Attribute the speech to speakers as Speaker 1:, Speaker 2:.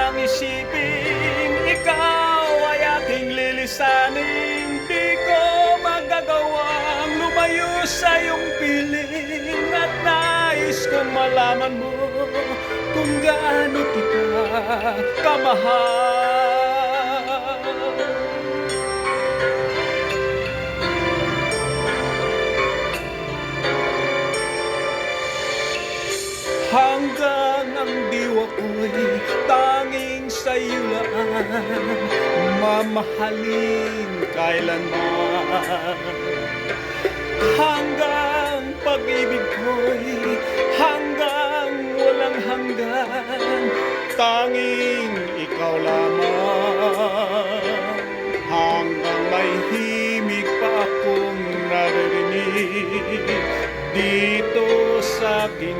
Speaker 1: nang isipin ikaw ay aking lilisanin. Di ko magagawang lumayo sa iyong piling, at nais kong malaman mo kung gaano kita kamahal. Hanggang ang diwa ko'y tanging sa'yo lang mamahalin kailanman. Hanggang pag-ibig ko'y hanggang walang hanggan, tanging ikaw lamang. Hanggang may himig pa akong naririnig dito sa aking